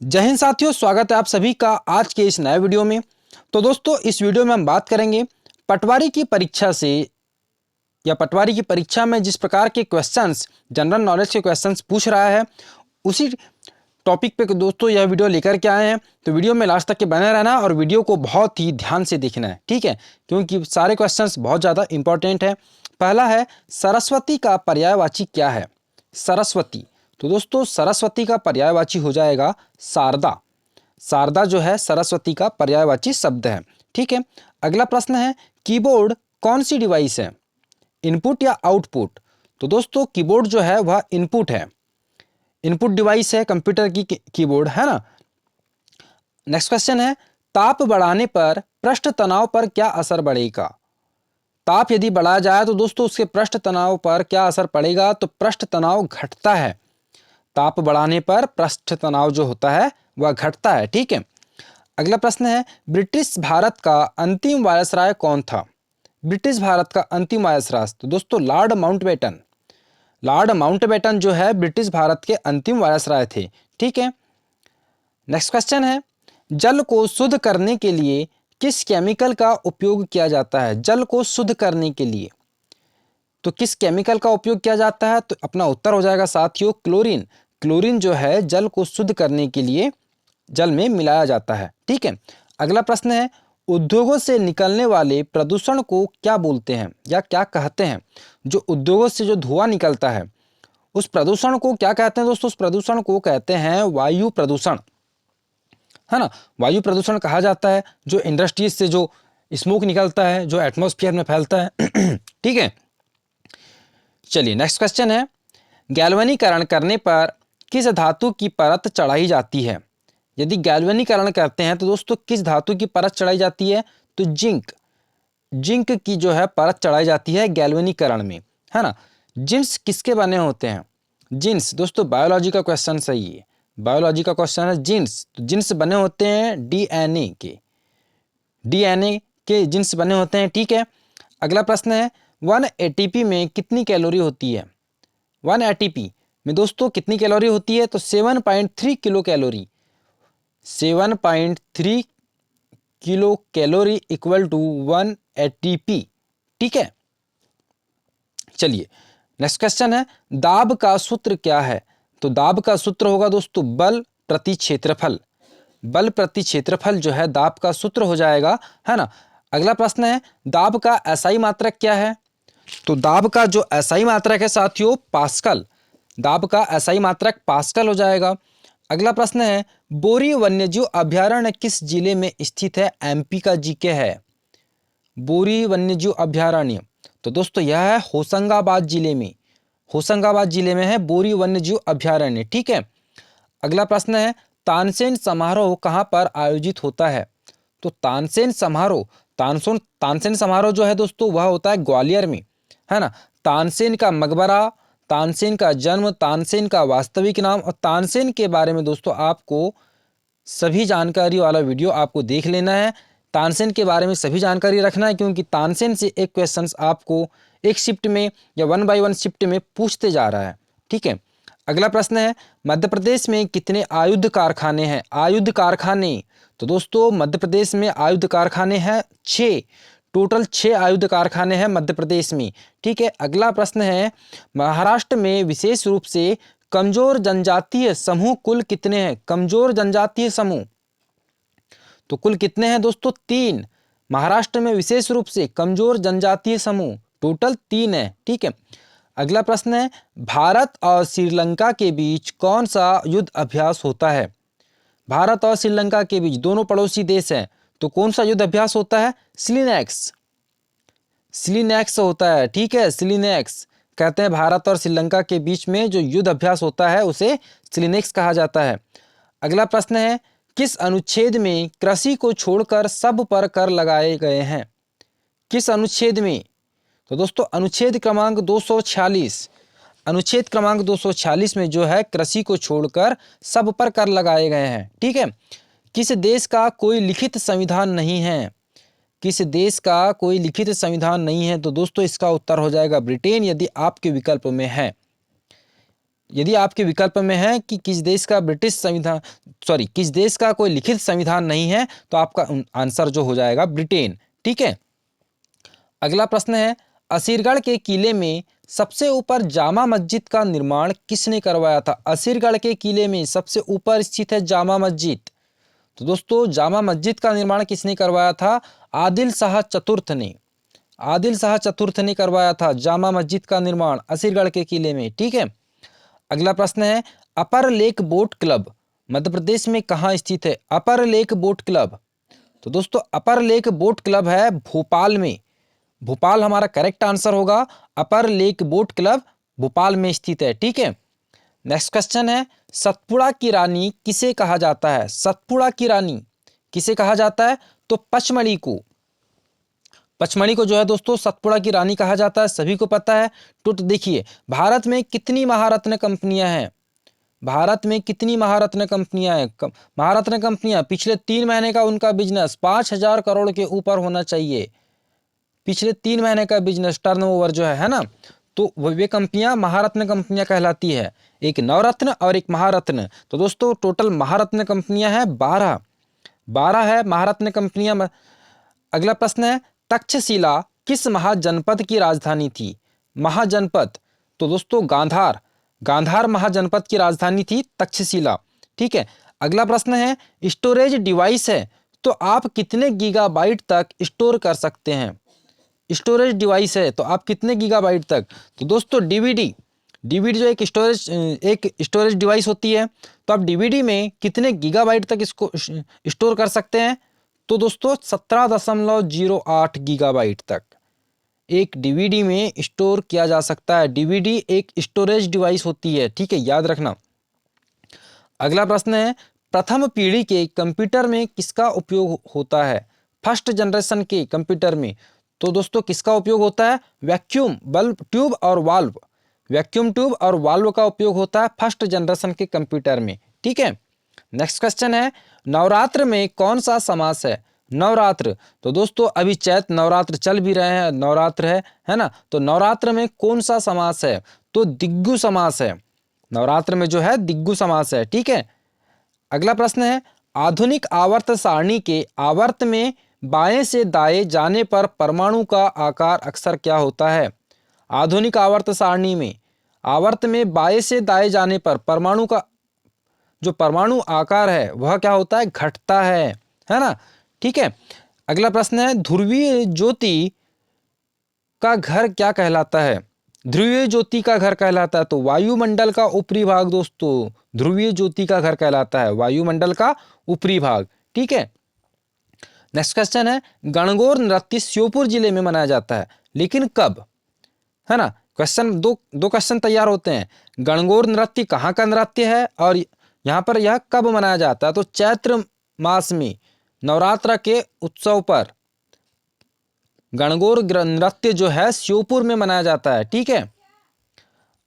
जय हिंद साथियों, स्वागत है आप सभी का आज के इस नए वीडियो में। तो दोस्तों, इस वीडियो में हम बात करेंगे पटवारी की परीक्षा से या पटवारी की परीक्षा में जिस प्रकार के क्वेश्चंस, जनरल नॉलेज के क्वेश्चंस पूछ रहा है, उसी टॉपिक पे दोस्तों यह वीडियो लेकर के आए हैं। तो वीडियो में लास्ट तक के बने रहना और वीडियो को बहुत ही ध्यान से देखना है, ठीक है, क्योंकि सारे क्वेश्चंस बहुत ज़्यादा इंपॉर्टेंट है। पहला है, सरस्वती का पर्यायवाची क्या है? सरस्वती। तो दोस्तों, सरस्वती का पर्यायवाची हो जाएगा शारदा। शारदा जो है सरस्वती का पर्यायवाची शब्द है, ठीक है। अगला प्रश्न है, कीबोर्ड कौन सी डिवाइस है? इनपुट या आउटपुट? तो दोस्तों, कीबोर्ड जो है वह इनपुट है, इनपुट डिवाइस है, कंप्यूटर की कीबोर्ड है ना। नेक्स्ट क्वेश्चन है, ताप बढ़ाने पर पृष्ठ तनाव पर क्या असर बढ़ेगा? ताप यदि बढ़ाया जाए तो दोस्तों उसके पृष्ठ तनाव पर क्या असर पड़ेगा? तो पृष्ठ तनाव घटता है। ताप बढ़ाने पर पृष्ठ तनाव जो होता है वह घटता है, ठीक है। अगला प्रश्न है, ब्रिटिश भारत का अंतिम वायसराय कौन था? ब्रिटिश भारत का अंतिम वायसराय तो दोस्तों लॉर्ड माउंटबेटन। लॉर्ड माउंटबेटन जो है ब्रिटिश भारत के अंतिम वायसराय थे, ठीक है। नेक्स्ट क्वेश्चन है, जल को शुद्ध करने के लिए किस केमिकल का उपयोग किया जाता है? जल को शुद्ध करने के लिए तो किस केमिकल का उपयोग किया जाता है? तो अपना उत्तर हो जाएगा साथियों क्लोरीन। क्लोरीन जो है जल को शुद्ध करने के लिए जल में मिलाया जाता है, ठीक है। अगला प्रश्न है, उद्योगों से निकलने वाले प्रदूषण को क्या बोलते हैं या क्या कहते हैं? जो उद्योगों से जो धुआं निकलता है उस प्रदूषण को क्या कहते हैं दोस्तों? उस प्रदूषण को कहते हैं वायु प्रदूषण, है ना। वायु प्रदूषण कहा जाता है जो इंडस्ट्रीज से जो स्मोक निकलता है, जो एटमॉस्फेयर में फैलता है ठीक है। चलिए नेक्स्ट क्वेश्चन है, गैल्वेनीकरण करने पर किस धातु की परत चढ़ाई जाती है? यदि गैल्वेनीकरण करते हैं तो दोस्तों किस धातु की परत चढ़ाई जाती है? तो जिंक। जिंक की जो है परत चढ़ाई जाती है गैल्वेनीकरण में, है ना। जिन्स किसके बने होते हैं? जिन्स दोस्तों बायोलॉजी का क्वेश्चन सही है, बायोलॉजी का क्वेश्चन है जिन्स। तो जिन्स बने होते हैं डीएनए के, डीएनए के जिन्स बने होते हैं, ठीक है। अगला प्रश्न है, 1 एटीपी में कितनी कैलोरी होती है? 1 एटीपी में दोस्तों कितनी कैलोरी होती है? तो 7.3 kilo calorie. 7.3 kilo calorie equal to 1 ATP, ठीक है। चलिए नेक्स्ट क्वेश्चन है, दाब का सूत्र क्या है? तो दाब का सूत्र होगा दोस्तों बल प्रति क्षेत्रफल। बल प्रति क्षेत्रफल जो है दाब का सूत्र हो जाएगा, है ना। अगला प्रश्न है, दाब का एसआई मात्रक क्या है? तो दाब का जो एसआई मात्रक है साथियों पास्कल। दाब का एसआई मात्रक पास्कल हो जाएगा। अगला प्रश्न है, बोरी वन्यजीव अभयारण्य किस जिले में स्थित है? एमपी का जीके है बोरी वन्यजीव अभयारण्य। तो दोस्तों यह है होशंगाबाद जिले में, होशंगाबाद जिले में है बोरी वन्यजीव अभयारण्य, ठीक है। अगला प्रश्न है, तानसेन समारोह कहाँ पर आयोजित होता है? तो तानसेन समारोह, तानसेन समारोह जो है दोस्तों वह होता है ग्वालियर में, है ना। तानसेन का मकबरा, तानसेन का जन्म, तानसेन का वास्तविक नाम और तानसेन के बारे में दोस्तों आपको सभी जानकारी वाला वीडियो आपको देख लेना है। तानसेन के बारे में सभी जानकारी रखना है क्योंकि तानसेन से एक क्वेश्चंस आपको एक शिफ्ट में या 1 बाय 1 शिफ्ट में पूछते जा रहा है, ठीक है। अगला प्रश्न है, मध्य प्रदेश में कितने आयुध कारखाने हैं? आयुध कारखाने तो दोस्तों मध्य प्रदेश में आयुध कारखाने हैं 6, टोटल 6 आयुध कारखाने हैं मध्य प्रदेश में, ठीक है। अगला प्रश्न है, महाराष्ट्र में विशेष रूप से कमजोर जनजातीय समूह कुल कितने हैं? कमजोर जनजातीय समूह तो कुल कितने हैं दोस्तों? 3। महाराष्ट्र में विशेष रूप से कमजोर जनजातीय समूह टोटल 3 है, ठीक है। अगला प्रश्न है, भारत और श्रीलंका के बीच कौन सा युद्ध अभ्यास होता है? भारत और श्रीलंका के बीच दोनों पड़ोसी देश हैं, तो कौन सा युद्ध अभ्यास होता है? सिलिनेक्स, सिलिनेक्स होता है, ठीक है। सिलिनेक्स कहते हैं भारत और श्रीलंका के बीच में जो युद्ध अभ्यास होता है उसे सिलिनेक्स कहा जाता है। अगला प्रश्न है, किस अनुच्छेद में कृषि को छोड़कर सब पर कर लगाए गए हैं? किस अनुच्छेद में? तो दोस्तों अनुच्छेद क्रमांक 246, अनुच्छेद क्रमांक 246 में जो है कृषि को छोड़कर सब पर कर लगाए गए हैं, ठीक है। किस देश का कोई लिखित संविधान नहीं है? किस देश का कोई लिखित संविधान नहीं है? तो दोस्तों इसका उत्तर हो जाएगा ब्रिटेन, यदि आपके विकल्प में है। यदि आपके विकल्प में है कि किस देश का किस देश का कोई लिखित संविधान नहीं है, तो आपका आंसर जो हो जाएगा ब्रिटेन। ठीक है। अगला प्रश्न है, असीरगढ़ के किले में सबसे ऊपर जामा मस्जिद का निर्माण किसने करवाया था? असीरगढ़ के किले में सबसे ऊपर स्थित है जामा मस्जिद। तो दोस्तों जामा मस्जिद का निर्माण किसने करवाया था? आदिल शाह चतुर्थ ने। आदिल शाह चतुर्थ ने करवाया था जामा मस्जिद का निर्माण असीरगढ़ के किले में। ठीक है। अगला प्रश्न है, अपर lake boat club Madhya Pradesh में कहाँ स्थित है? अपर लेक बोट क्लब, तो दोस्तों अपर लेक बोट क्लब है भोपाल में। भोपाल हमारा करेक्ट आंसर होगा। अपर लेक बोट क्लब भोपाल में स्थित है। ठीक है। नेक्स्ट क्वेश्चन है, सतपुड़ा की रानी किसे कहा जाता है? सतपुड़ा की रानी किसे कहा जाता है? तो पचमढ़ी को। पचमढ़ी को जो है दोस्तों सतपुड़ा की रानी कहा जाता है, सभी को पता है। तो देखिए, भारत में कितनी महारत्न कंपनियां हैं? भारत में कितनी महारत्न कंपनियां हैं? महारत्न कंपनियां पिछले 3 महीने का उनका बिजनेस 5,000 करोड़ के ऊपर होना चाहिए। पिछले 3 महीने का बिजनेस टर्नओवर जो है ना, तो वे कंपनियां महारत्न कंपनियां कहलाती है। एक नवरत्न और एक महारत्न। तो दोस्तों टोटल महारत्न कंपनियां हैं 12 है महारत्न कंपनियां। अगला प्रश्न है, तक्षशिला किस महाजनपद की राजधानी थी? महाजनपद, तो दोस्तों गांधार महाजनपद की राजधानी थी तक्षशिला। ठीक है। अगला प्रश्न है, स्टोरेज डिवाइस है तो आप कितने गीगाबाइट तक स्टोर कर सकते हैं? स्टोरेज डिवाइस है तो आप कितने गीगाबाइट तक? तो दोस्तों डीवीडी जो एक स्टोरेज डिवाइस होती है, तो आप डीवीडी में कितने गीगाबाइट तक इसको स्टोर कर सकते हैं? तो दोस्तों 17.08 गीगाबाइट तक एक डीवीडी में स्टोर किया जा सकता है। डीवीडी एक स्टोरेज डिवाइस होती है। ठीक है, याद रखना। अगला प्रश्न है, प्रथम पीढ़ी के कंप्यूटर में किसका उपयोग होता है? फर्स्ट जनरेशन के कंप्यूटर में, तो दोस्तों किसका उपयोग होता है? वैक्यूम बल्ब ट्यूब और वाल्व। वैक्यूम ट्यूब और वाल्व का उपयोग होता है फर्स्ट जनरेशन के कंप्यूटर में। ठीक है। नेक्स्ट क्वेश्चन है, नवरात्र में कौन सा समास है? नवरात्र, तो दोस्तों अभी चैत नवरात्र चल भी रहे हैं, नवरात्र है ना, तो नवरात्र में कौन सा समास है? तो दिग्गु समास है। नवरात्र में जो है दिग्गु समास है। ठीक है। अगला प्रश्न है, आधुनिक आवर्त सारणी के आवर्त में बाएं से दाएं जाने पर परमाणु का आकार अक्सर क्या होता है? आधुनिक आवर्त सारणी में आवर्त में बाएं से दाएं जाने पर परमाणु का जो परमाणु आकार है वह क्या होता है? घटता है ना। ठीक है। अगला प्रश्न है, ध्रुवीय ज्योति का घर क्या कहलाता है? ध्रुवीय ज्योति का घर कहलाता है तो वायुमंडल का ऊपरी भाग। दोस्तों ध्रुवीय ज्योति का घर कहलाता है वायुमंडल का ऊपरी भाग। ठीक है। नेक्स्ट क्वेश्चन है, गणगौर नृत्य श्योपुर जिले में मनाया जाता है, लेकिन कब? है ना। क्वेश्चन दो क्वेश्चन तैयार होते हैं। गणगौर नृत्य कहाँ का नृत्य है और यहाँ पर यह कब मनाया जाता है? तो चैत्र मास में नवरात्र के उत्सव पर गणगौर नृत्य जो है श्योपुर में मनाया जाता है। ठीक है।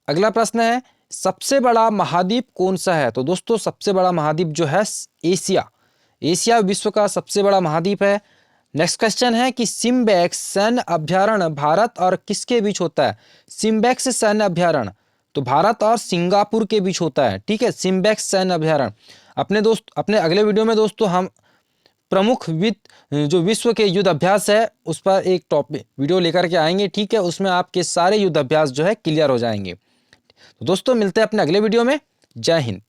अगला प्रश्न है, सबसे बड़ा महाद्वीप कौन सा है? तो दोस्तों सबसे बड़ा महाद्वीप जो है एशिया। एशिया विश्व का सबसे बड़ा महाद्वीप है। नेक्स्ट क्वेश्चन है कि सिम्बेक्स सैन्य अभ्यारण्य भारत और किसके बीच होता है? सिम्बेक्स सैन्य अभ्यारण्य तो भारत और सिंगापुर के बीच होता है। ठीक है, सिम्बेक्स सैन्य अभ्यारण्य। अपने अगले वीडियो में दोस्तों हम प्रमुख जो विश्व के युद्ध अभ्यास है उस पर एक टॉपिक वीडियो लेकर के आएंगे। ठीक है, उसमें आपके सारे युद्ध अभ्यास जो है क्लियर हो जाएंगे। तो दोस्तों मिलते हैं अपने अगले वीडियो में। जय हिंद।